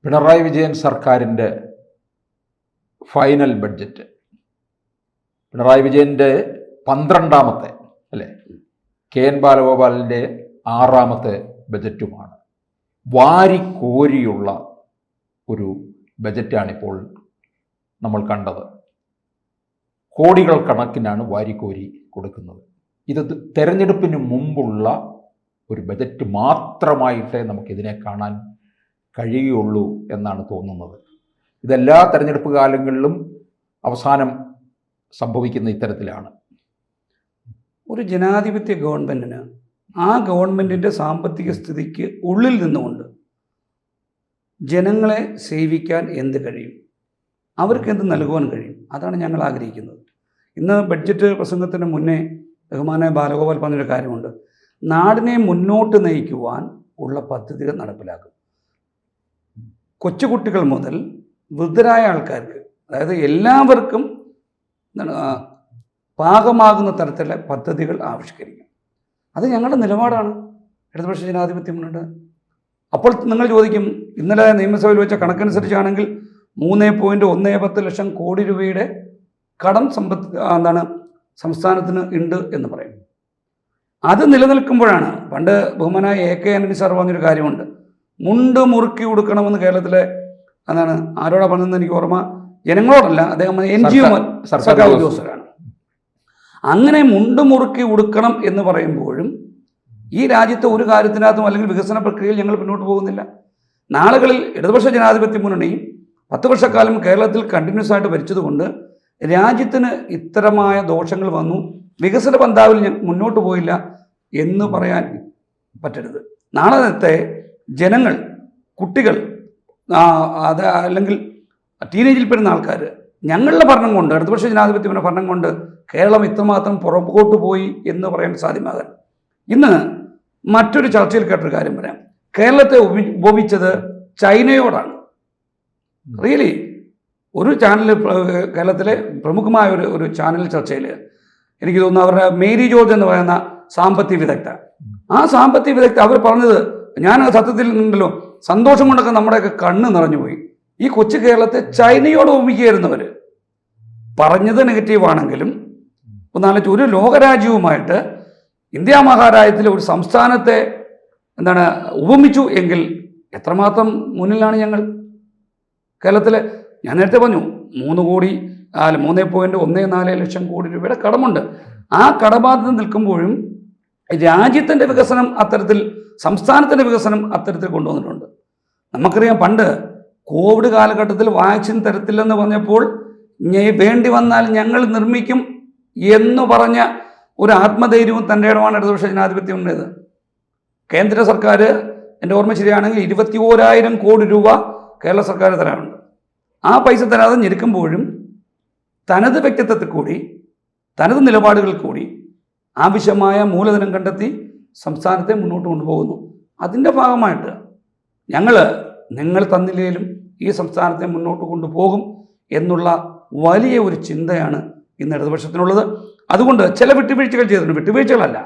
പിണറായി വിജയൻ സർക്കാരിൻ്റെ final budget, Pinarayi വിജയൻ്റെ 12ാമത്തെ അല്ലേ, കെ എൻ ബാലഗോപാലിൻ്റെ 6ാമത്തെ ബജറ്റുമാണ്. വാരിക്കോരിയുള്ള ഒരു ബജറ്റാണിപ്പോൾ നമ്മൾ കണ്ടത്. കോടികൾ കണക്കിനാണ് വാരിക്കോരി കൊടുക്കുന്നത്. ഇത് തെരഞ്ഞെടുപ്പിന് മുമ്പുള്ള ഒരു ബജറ്റ് മാത്രമായിട്ടേ നമുക്കിതിനെ കാണാൻ കഴിയുള്ളൂ എന്നാണ് തോന്നുന്നത്. ഇതെല്ലാ തെരഞ്ഞെടുപ്പ് കാലങ്ങളിലും അവസാനം സംഭവിക്കുന്ന ഇത്തരത്തിലാണ്. ഒരു ജനാധിപത്യ ഗവൺമെൻറ്റിന് ആ ഗവൺമെൻറ്റിൻ്റെ സാമ്പത്തിക സ്ഥിതിക്ക് ഉള്ളിൽ നിന്നുകൊണ്ട് ജനങ്ങളെ സേവിക്കാൻ എന്ത് കഴിയും, അവർക്ക് എന്ത് നൽകുവാൻ കഴിയും, അതാണ് ഞങ്ങൾ ആഗ്രഹിക്കുന്നത്. ഇന്ന് ബഡ്ജറ്റ് പ്രസംഗത്തിന് മുന്നേ ബഹുമാനായ ബാലഗോപാൽ പറഞ്ഞൊരു കാര്യമുണ്ട്. നാടിനെ മുന്നോട്ട് നയിക്കുവാൻ ഉള്ള പദ്ധതികൾ നടപ്പിലാക്കും. കൊച്ചുകുട്ടികൾ മുതൽ വൃദ്ധരായ ആൾക്കാർക്ക്, അതായത് എല്ലാവർക്കും പാകമാകുന്ന തരത്തിലുള്ള പദ്ധതികൾ ആവിഷ്കരിക്കും. അത് ഞങ്ങളുടെ നിലപാടാണ് ഇടതുപക്ഷ ജനാധിപത്യ മുന്നണി. അപ്പോൾ നിങ്ങൾ ചോദിക്കും, ഇന്നലെ നിയമസഭയിൽ വെച്ച കണക്കനുസരിച്ചാണെങ്കിൽ 3.10 ലക്ഷം കോടി രൂപയുടെ കടം സംസ്ഥാനത്തിന് ഉണ്ട് എന്ന് പറയും. അത് നിലനിൽക്കുമ്പോഴാണ് പണ്ട് ബഹുമാനായ AK ആന്റണി സാർ പറഞ്ഞൊരു കാര്യമുണ്ട്. മുണ്ട് മുറുക്കി കൊടുക്കണമെന്ന് കേരളത്തിലെ ആരോടാ പറഞ്ഞതെന്ന് എനിക്ക് ഓർമ്മ, ജനങ്ങളോടല്ല, അദ്ദേഹം NGO സർക്കാർ ഉദ്യോഗസ്ഥരാണ്. അങ്ങനെ മുണ്ട് മുറുക്കി ഉടുക്കണം എന്ന് പറയുമ്പോഴും ഈ രാജ്യത്തെ ഒരു കാര്യത്തിനകത്തും അല്ലെങ്കിൽ വികസന പ്രക്രിയയിൽ ഞങ്ങൾ മുന്നോട്ട് പോകുന്നില്ല. നാളുകളിൽ ഇടതുപക്ഷ ജനാധിപത്യ മുന്നണി 10 വർഷക്കാലം കേരളത്തിൽ കണ്ടിന്യൂസ് ആയിട്ട് ഭരിച്ചതുകൊണ്ട് രാജ്യത്തിന് ഇത്തരമായ ദോഷങ്ങൾ വന്നു, വികസന പന്ഥാവിൽ മുന്നോട്ട് പോയില്ല എന്ന് പറയാൻ പറ്റരുത്. നാളത്തെ ജനങ്ങൾ, കുട്ടികൾ, അത് അല്ലെങ്കിൽ ടീനേജിൽ പെടുന്ന ആൾക്കാർ ഞങ്ങളുടെ ഭരണം കൊണ്ട്, ഇടതുപക്ഷ ജനാധിപത്യത്തിൻ്റെ ഭരണം കൊണ്ട് കേരളം ഇത്രമാത്രം പുറകോട്ട് പോയി എന്ന് പറയാൻ സാധ്യമാകാൻ. ഇന്ന് മറ്റൊരു ചർച്ചയിൽ കേട്ടൊരു കാര്യം പറയാം. കേരളത്തെ ഉപമിച്ചത് ചൈനയോടാണ്. റിയലി ഒരു ചാനൽ, കേരളത്തിലെ പ്രമുഖമായ ഒരു ചാനൽ ചർച്ചയിൽ എനിക്ക് തോന്നുന്നു അവരുടെ മേരി ജോർജ് എന്ന് പറയുന്ന സാമ്പത്തിക വിദഗ്ധ, ആ സാമ്പത്തിക വിദഗ്ധ അവർ പറഞ്ഞത്, ഞാൻ സത്യത്തിൽ നിന്നുണ്ടല്ലോ സന്തോഷം കൊണ്ടൊക്കെ നമ്മുടെയൊക്കെ കണ്ണ് നിറഞ്ഞുപോയി. ഈ കൊച്ചു കേരളത്തെ ചൈനയോട് ഉപമിക്കുകയായിരുന്നവർ. പറഞ്ഞത് നെഗറ്റീവാണെങ്കിലും ഒന്നാലോചിച്ച്, ഒരു ലോകരാജ്യവുമായിട്ട് ഇന്ത്യ മഹാരാജ്യത്തിലെ ഒരു സംസ്ഥാനത്തെ ഉപമിച്ചു എങ്കിൽ എത്രമാത്രം മുന്നിലാണ് ഞങ്ങൾ. കേരളത്തിൽ ഞാൻ നേരത്തെ പറഞ്ഞു 3.14 ലക്ഷം കോടി രൂപയുടെ കടമുണ്ട്. ആ കടബാധ്യത നിൽക്കുമ്പോഴും രാജ്യത്തിൻ്റെ വികസനം അത്തരത്തിൽ, സംസ്ഥാനത്തിൻ്റെ വികസനം അത്തരത്തിൽ കൊണ്ടുവന്നിട്ടുണ്ട്. നമുക്കറിയാം, പണ്ട് കോവിഡ് കാലഘട്ടത്തിൽ വാക്സിൻ തരത്തില്ലെന്ന് പറഞ്ഞപ്പോൾ വേണ്ടി വന്നാൽ ഞങ്ങൾ നിർമ്മിക്കും എന്ന് പറഞ്ഞ ഒരു ആത്മധൈര്യവും തൻ്റെ ഇടമാണ് ഇടതുപക്ഷ ജനാധിപത്യം ഉണ്ടായത്. കേന്ദ്ര സർക്കാർ, എൻ്റെ ഓർമ്മ ശരിയാണെങ്കിൽ 21,000 കോടി രൂപ കേരള സർക്കാർ തരാറുണ്ട്. ആ പൈസ തരാതെ ഞെരുക്കുമ്പോഴും തനത് വ്യക്തിത്വത്തിൽ കൂടി, തനത് നിലപാടുകളിൽ കൂടി ആവശ്യമായ മൂലധനം കണ്ടെത്തി സംസ്ഥാനത്തെ മുന്നോട്ട് കൊണ്ടുപോകുന്നു. അതിൻ്റെ ഭാഗമായിട്ട് നിങ്ങൾ തന്നില്ലേലും ഈ സംസ്ഥാനത്തെ മുന്നോട്ട് കൊണ്ടുപോകും എന്നുള്ള വലിയ ഒരു ചിന്തയാണ് ഇന്ന് ഇടതുപക്ഷത്തിനുള്ളത്. അതുകൊണ്ട് ചില വിട്ടുവീഴ്ചകൾ ചെയ്തിട്ടുണ്ട്. വിട്ടുവീഴ്ചകളല്ല,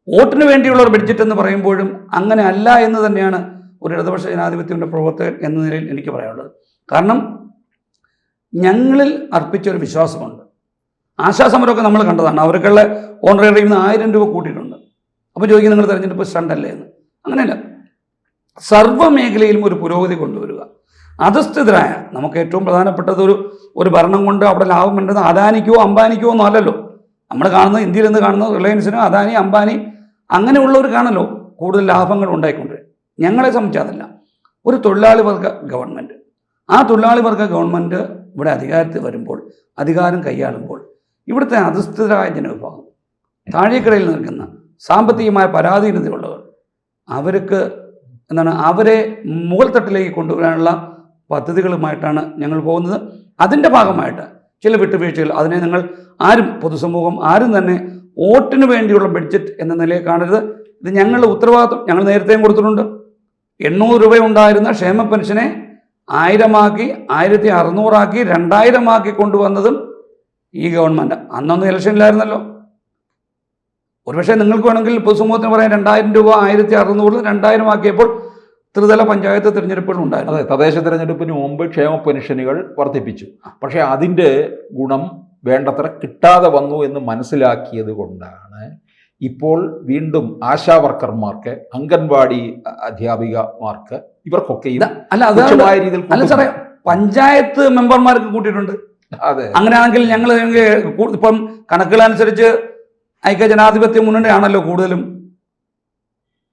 വോട്ടിന് വേണ്ടിയുള്ള ഒരു ബഡ്ജറ്റ് എന്ന് പറയുമ്പോഴും അങ്ങനെ അല്ല എന്ന് തന്നെയാണ് ഒരു ഇടതുപക്ഷ ജനാധിപത്യത്തിൻ്റെ പ്രവർത്തകൻ എന്ന നിലയിൽ എനിക്ക് പറയാനുള്ളത്. കാരണം ഞങ്ങളിൽ അർപ്പിച്ചൊരു വിശ്വാസമുണ്ട്. ആശാസമരമൊക്കെ നമ്മൾ കണ്ടതാണ്. അവർക്കുള്ള ഓണറേറിയം 1000 രൂപ കൂട്ടിയിട്ടുണ്ട്. അപ്പോൾ ചോദിക്കും, നിങ്ങൾ തെരഞ്ഞെടുപ്പ് സ്റ്റണ്ടല്ലേ എന്ന്. അങ്ങനെയല്ല, സർവ്വമേഖലയിലും ഒരു പുരോഗതി കൊണ്ടുവരിക. അധസ്ഥിതരായ, നമുക്ക് ഏറ്റവും പ്രധാനപ്പെട്ടത് ഒരു ഭരണം കൊണ്ട് അവിടെ ലാഭം വേണ്ടത് അദാനിക്കോ അംബാനിക്കോ ഒന്നും അല്ലല്ലോ. നമ്മൾ കാണുന്നത്, ഇന്ത്യയിൽ നിന്ന് കാണുന്നത് റിലയൻസിനോ അദാനി അംബാനി അങ്ങനെയുള്ളവർക്കാണല്ലോ കൂടുതൽ ലാഭങ്ങൾ ഉണ്ടായിക്കൊണ്ടിരിക്കുന്നത്. ഞങ്ങളെ സംബന്ധിച്ച് അതല്ല. ഒരു തൊഴിലാളി വർഗ ഗവൺമെൻറ്, ആ തൊഴിലാളി വർഗ ഗവൺമെൻറ് ഇവിടെ അധികാരത്തിൽ വരുമ്പോൾ, അധികാരം കൈയാളുമ്പോൾ ഇവിടുത്തെ അധസ്ഥിതരായ ജനവിഭാഗം, താഴേക്കിടയിൽ നിൽക്കുന്ന സാമ്പത്തികമായ പരാധീനതയുള്ളവർ, അവർക്ക് അവരെ മുകൾ തട്ടിലേക്ക് കൊണ്ടുവരാനുള്ള പദ്ധതികളുമായിട്ടാണ് ഞങ്ങൾ പോകുന്നത്. അതിൻ്റെ ഭാഗമായിട്ട് ചില വിട്ടുവീഴ്ചകൾ, അതിനെ നിങ്ങൾ ആരും, പൊതുസമൂഹം ആരും തന്നെ വോട്ടിന് വേണ്ടിയുള്ള ബഡ്ജറ്റ് എന്ന നിലയിൽ കാണരുത്. ഇത് ഞങ്ങളുടെ ഉത്തരവാദിത്വം. ഞങ്ങൾ നേരത്തെയും കൊടുത്തിട്ടുണ്ട്. 800 രൂപ ഉണ്ടായിരുന്ന ക്ഷേമ പെൻഷനെ 1000 ആക്കി, 1600 ആക്കി, 2000 ആക്കി കൊണ്ടുവന്നതും ഈ ഗവൺമെൻറ്. അന്നൊന്നും ഇലക്ഷനിലായിരുന്നല്ലോ. ഒരുപക്ഷെ നിങ്ങൾക്ക് വേണമെങ്കിൽ പൊതുസമൂഹത്തിന് പറയാൻ 2000 രൂപ 1600 2000 ആക്കിയപ്പോൾ ത്രിതല പഞ്ചായത്ത് തിരഞ്ഞെടുപ്പുകൾ ഉണ്ടായിരുന്നു. അതെ, തദ്ദേശ തിരഞ്ഞെടുപ്പിന് മുമ്പ് ക്ഷേമ പെൻഷനുകൾ വർദ്ധിപ്പിച്ചു. പക്ഷേ അതിൻ്റെ ഗുണം വേണ്ടത്ര കിട്ടാതെ വന്നു എന്ന് മനസ്സിലാക്കിയത് കൊണ്ടാണ് ഇപ്പോൾ വീണ്ടും ആശാ വർക്കർമാർക്ക്, അംഗൻവാടി അധ്യാപികമാർക്ക്, ഇവർക്കൊക്കെയും തുച്ഛമായ രീതിയിൽ അല്ല സാറേ, പഞ്ചായത്ത് മെമ്പർമാർക്ക് കൂട്ടിയിട്ടുണ്ട്. അതെ, അങ്ങനെയാണെങ്കിൽ ഞങ്ങൾ ഇപ്പം കണക്കുകളനുസരിച്ച് ഐക്യ ജനാധിപത്യ മുന്നണിയാണല്ലോ കൂടുതലും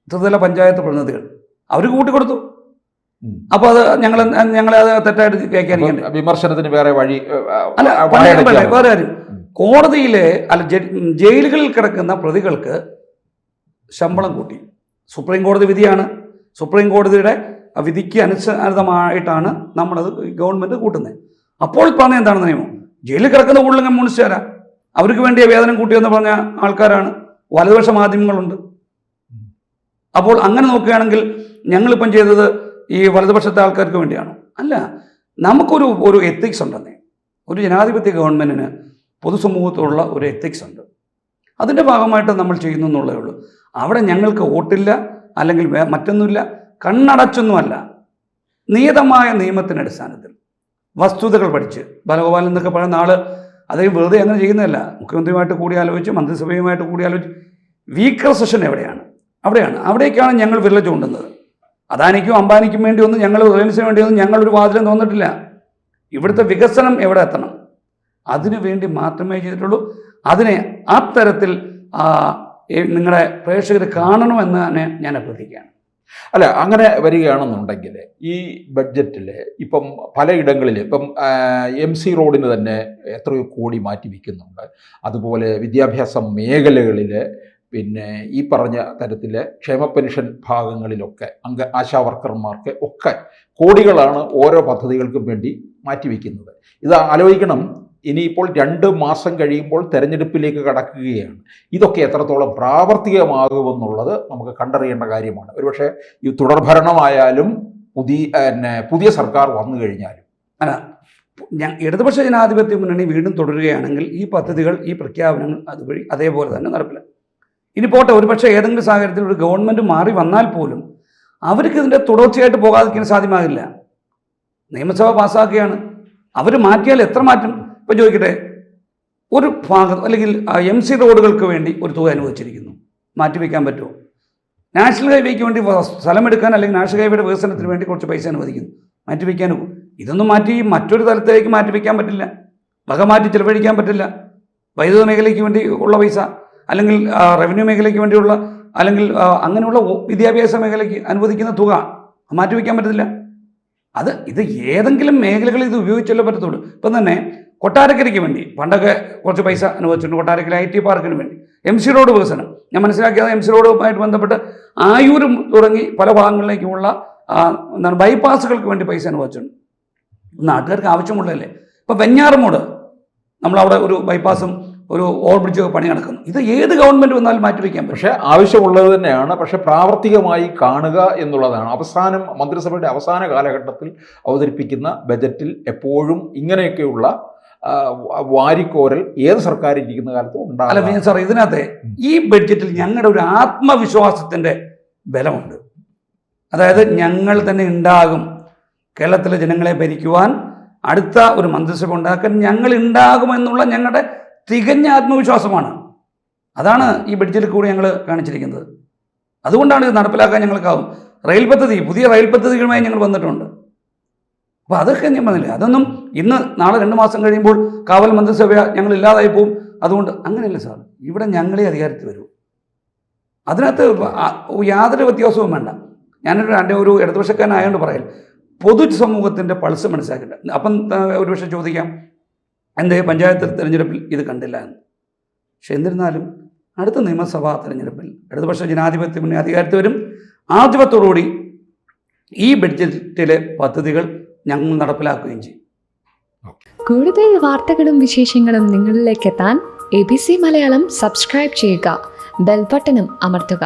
ത്രിതല പഞ്ചായത്ത് പ്രതിനിധികൾ, അവർ കൂട്ടിക്കൊടുത്തു. അപ്പൊ അത് ഞങ്ങളെ അത് തെറ്റായിട്ട് വ്യാഖ്യാനിക്കണ്ടേ? വിമർശനത്തിന് വേറെ വഴി അല്ല, വേറെ കാര്യം, കോടതിയിലെ ജയിലുകളിൽ കിടക്കുന്ന പ്രതികൾക്ക് ശമ്പളം കൂട്ടി. സുപ്രീം കോടതി വിധിയാണ്. സുപ്രീം കോടതിയുടെ വിധിക്ക് അനുസൃതമായിട്ടാണ് നമ്മളത് ഗവൺമെന്റ് കൂട്ടുന്നത്. അപ്പോൾ പറഞ്ഞ എന്താണെന്ന് നിയമം, ജയിലിൽ കിടക്കുന്ന കൂടുതലും കമ്മ്യൂണിസ്റ്റുകാരാ, അവർക്ക് വേണ്ടിയ വേതനം കൂട്ടിയെന്ന് പറഞ്ഞ ആൾക്കാരാണ്. വലതുപക്ഷ മാധ്യമങ്ങളുണ്ട്. അപ്പോൾ അങ്ങനെ നോക്കുകയാണെങ്കിൽ ഞങ്ങളിപ്പം ചെയ്തത് ഈ വലതുപക്ഷത്തെ ആൾക്കാർക്ക് വേണ്ടിയാണോ? അല്ല, നമുക്കൊരു എത്തിക്സ് ഉണ്ടെന്നേ. ഒരു ജനാധിപത്യ ഗവൺമെന്റിന് പൊതുസമൂഹത്തോടുള്ള ഒരു എത്തിക്സ് ഉണ്ട്. അതിൻ്റെ ഭാഗമായിട്ട് നമ്മൾ ചെയ്യുന്നു എന്നുള്ളതേ ഉള്ളൂ. അവിടെ ഞങ്ങൾക്ക് വോട്ടില്ല, അല്ലെങ്കിൽ മറ്റൊന്നുമില്ല, കണ്ണടച്ചൊന്നുമല്ല. നിയതമായ നിയമത്തിൻ്റെ അടിസ്ഥാനത്തിൽ വസ്തുതകൾ പഠിച്ച്, ബാലഗോപാലൻ എന്നൊക്കെ പറയുന്ന ആള് അദ്ദേഹം വെറുതെ അങ്ങനെ ചെയ്യുന്നതല്ല. മുഖ്യമന്ത്രിയുമായിട്ട് കൂടി ആലോചിച്ച്, മന്ത്രിസഭയുമായിട്ട് കൂടി ആലോചിച്ച്, വീക്കർ സെഷൻ എവിടെയാണ് അവിടേക്കാണ് ഞങ്ങൾ വിരൽ ചൂണ്ടുന്നത്. അദാനിക്കും അംബാനിക്കും വേണ്ടി ഒന്നും, ഞങ്ങൾ റിലയൻസിന് വേണ്ടിയൊന്നും ഞങ്ങളൊരു വാതിലും തോന്നിട്ടില്ല. ഇവിടുത്തെ വികസനം എവിടെ എത്തണം അതിനു വേണ്ടി മാത്രമേ ചെയ്തിട്ടുള്ളൂ. അതിനെ ആ തരത്തിൽ നിങ്ങളുടെ പ്രേക്ഷകർ കാണണമെന്ന് തന്നെ ഞാൻ അഭ്യർത്ഥിക്കുകയാണ്. അല്ല, അങ്ങനെ വരികയാണെന്നുണ്ടെങ്കിൽ ഈ ബഡ്ജറ്റിൽ ഇപ്പം പലയിടങ്ങളിൽ ഇപ്പം MC റോഡിന് തന്നെ എത്രയോ കോടി മാറ്റി വയ്ക്കുന്നുണ്ട്. അതുപോലെ വിദ്യാഭ്യാസ മേഖലകളിൽ, പിന്നെ ഈ പറഞ്ഞ തരത്തിലെ ക്ഷേമ പെൻഷൻ ഭാഗങ്ങളിലൊക്കെ ആശാ വർക്കർമാർക്ക് ഒക്കെ കോടികളാണ് ഓരോ പദ്ധതികൾക്കും വേണ്ടി മാറ്റിവെക്കുന്നത്. ഇത് ആലോചിക്കണം, ഇനിയിപ്പോൾ 2 മാസം കഴിയുമ്പോൾ തെരഞ്ഞെടുപ്പിലേക്ക് കടക്കുകയാണ്. ഇതൊക്കെ എത്രത്തോളം പ്രാവർത്തികമാകുമെന്നുള്ളത് നമുക്ക് കണ്ടറിയേണ്ട കാര്യമാണ്. ഒരുപക്ഷെ ഈ തുടർഭരണമായാലും പുതിയ സർക്കാർ വന്നു കഴിഞ്ഞാലും. അല്ല, ഇടതുപക്ഷ ജനാധിപത്യ മുന്നണി വീണ്ടും തുടരുകയാണെങ്കിൽ ഈ പദ്ധതികൾ, ഈ പ്രഖ്യാപനങ്ങൾ അതുവഴി അതേപോലെ തന്നെ നടപ്പിലാക്കും. ഇനി പോട്ടെ, ഒരുപക്ഷെ ഏതെങ്കിലും സാഹചര്യത്തിൽ ഒരു ഗവൺമെൻറ് മാറി വന്നാൽ പോലും അവർക്ക് ഇതിൻ്റെ തുടർച്ചയായിട്ട് പോകാതിരിക്കാൻ സാധ്യമാകില്ല. നിയമസഭ പാസ്സാക്കുകയാണ്, അവർ മാറ്റിയാൽ എത്ര മാറ്റും? ഇപ്പം ചോദിക്കട്ടെ, ഒരു ഭാഗം അല്ലെങ്കിൽ MC റോഡുകൾക്ക് വേണ്ടി ഒരു തുക അനുവദിച്ചിരിക്കുന്നു, മാറ്റിവെക്കാൻ പറ്റുമോ? നാഷണൽ ഹൈവേക്ക് വേണ്ടി സ്ഥലമെടുക്കാൻ അല്ലെങ്കിൽ നാഷണൽ ഹൈവേയുടെ വികസനത്തിന് വേണ്ടി കുറച്ച് പൈസ അനുവദിക്കുന്നു, മാറ്റിവെക്കാനോ? ഇതൊന്നും മാറ്റി മറ്റൊരു തലത്തിലേക്ക് മാറ്റിവെക്കാൻ പറ്റില്ല, വക മാറ്റി ചിലവഴിക്കാൻ പറ്റില്ല. വൈദ്യുത മേഖലയ്ക്ക് വേണ്ടി ഉള്ള പൈസ, അല്ലെങ്കിൽ റവന്യൂ മേഖലയ്ക്ക് വേണ്ടിയുള്ള, അല്ലെങ്കിൽ അങ്ങനെയുള്ള വിദ്യാഭ്യാസ മേഖലയ്ക്ക് അനുവദിക്കുന്ന തുക മാറ്റിവെക്കാൻ പറ്റത്തില്ല. ഇത് ഏതെങ്കിലും മേഖലകളിൽ ഇത് ഉപയോഗിച്ചല്ലേ പറ്റത്തുള്ളൂ. ഇപ്പം തന്നെ കൊട്ടാരക്കരയ്ക്ക് വേണ്ടി പണ്ടൊക്കെ കുറച്ച് പൈസ അനുവദിച്ചിട്ടുണ്ട്. കൊട്ടാരക്കര IT പാർക്കിന് വേണ്ടി, MC റോഡ് വികസനം, ഞാൻ മനസ്സിലാക്കിയത് MC റോഡുമായിട്ട് ബന്ധപ്പെട്ട് ആയൂരും തുടങ്ങി പല ഭാഗങ്ങളിലേക്കുമുള്ള ബൈപ്പാസുകൾക്ക് വേണ്ടി പൈസ അനുവദിച്ചിട്ടുണ്ട്. നാട്ടുകാർക്ക് ആവശ്യമുള്ളതല്ലേ. ഇപ്പം വെഞ്ഞാറമൂട് നമ്മളവിടെ ഒരു ബൈപ്പാസും ഒരു ഓവർ ബ്രിഡ്ജ് പണി നടക്കുന്നു. ഇത് ഏത് ഗവൺമെൻറ് വന്നാലും മാറ്റിവെക്കാൻ പറ്റും. പക്ഷേ ആവശ്യമുള്ളത് തന്നെയാണ്. പക്ഷേ പ്രാവർത്തികമായി കാണുക എന്നുള്ളതാണ്. മന്ത്രിസഭയുടെ അവസാന കാലഘട്ടത്തിൽ അവതരിപ്പിക്കുന്ന ബജറ്റിൽ എപ്പോഴും ഇങ്ങനെയൊക്കെയുള്ള വാരിക്കോരൽ ഏത് സർക്കാർ ഇരിക്കുന്ന കാലത്തും ഉണ്ടാകും. അല്ല സാർ, ഇതിനകത്ത് ഈ ബഡ്ജറ്റിൽ ഞങ്ങളുടെ ഒരു ആത്മവിശ്വാസത്തിൻ്റെ ബലമുണ്ട്. അതായത് ഞങ്ങൾ തന്നെ ഉണ്ടാകും, കേരളത്തിലെ ജനങ്ങളെ ഭരിക്കുവാൻ അടുത്ത ഒരു മന്ത്രിസഭ ഉണ്ടാക്കാൻ ഞങ്ങൾ ഉണ്ടാകുമെന്നുള്ള ഞങ്ങളുടെ തികഞ്ഞ ആത്മവിശ്വാസമാണ്. അതാണ് ഈ ബഡ്ജറ്റിൽ കൂടി ഞങ്ങൾ കാണിച്ചിരിക്കുന്നത്. അതുകൊണ്ടാണ് ഇത് നടപ്പിലാക്കാൻ ഞങ്ങൾക്കാവും. റെയിൽ പദ്ധതി, പുതിയ റെയിൽ പദ്ധതികളുമായി ഞങ്ങൾ വന്നിട്ടുണ്ട്. അപ്പോൾ അതൊക്കെ ഞാൻ പറഞ്ഞില്ലേ, അതൊന്നും ഇന്ന് നാളെ 2 മാസം കഴിയുമ്പോൾ കാവൽ മന്ത്രിസഭ ഞങ്ങൾ ഇല്ലാതായി പോവും. അതുകൊണ്ട് അങ്ങനെയല്ല സാർ, ഇവിടെ ഞങ്ങളെ അധികാരത്തിൽ വരൂ. അതിനകത്ത് യാതൊരു വ്യത്യാസവും വേണ്ട. ഞാനൊരു ഇടതുപക്ഷക്കാരനായതുകൊണ്ട് പറയാം, പൊതുസമൂഹത്തിൻ്റെ പൾസ് മനസ്സിലാക്കിയിട്ട്. അപ്പം ഒരുപക്ഷെ ചോദിക്കാം, എൻ്റെ പഞ്ചായത്ത് തിരഞ്ഞെടുപ്പിൽ ഇത് കണ്ടില്ല എന്ന്. പക്ഷെ എന്നിരുന്നാലും അടുത്ത നിയമസഭാ തിരഞ്ഞെടുപ്പിൽ ഇടതുപക്ഷ ജനാധിപത്യ മുന്നണി അധികാരത്തിൽ വരും. ആർജവത്തോടുകൂടി ഈ ബഡ്ജറ്റിലെ പദ്ധതികൾ ഞങ്ങൾ നടപ്പിലാക്കുകയും ചെയ്യും. കൂടുതൽ വാർത്തകളും വിശേഷങ്ങളും നിങ്ങളിലേക്ക് എത്താൻ ABC മലയാളം സബ്സ്ക്രൈബ് ചെയ്യുക, ബെൽ ബട്ടണും അമർത്തുക.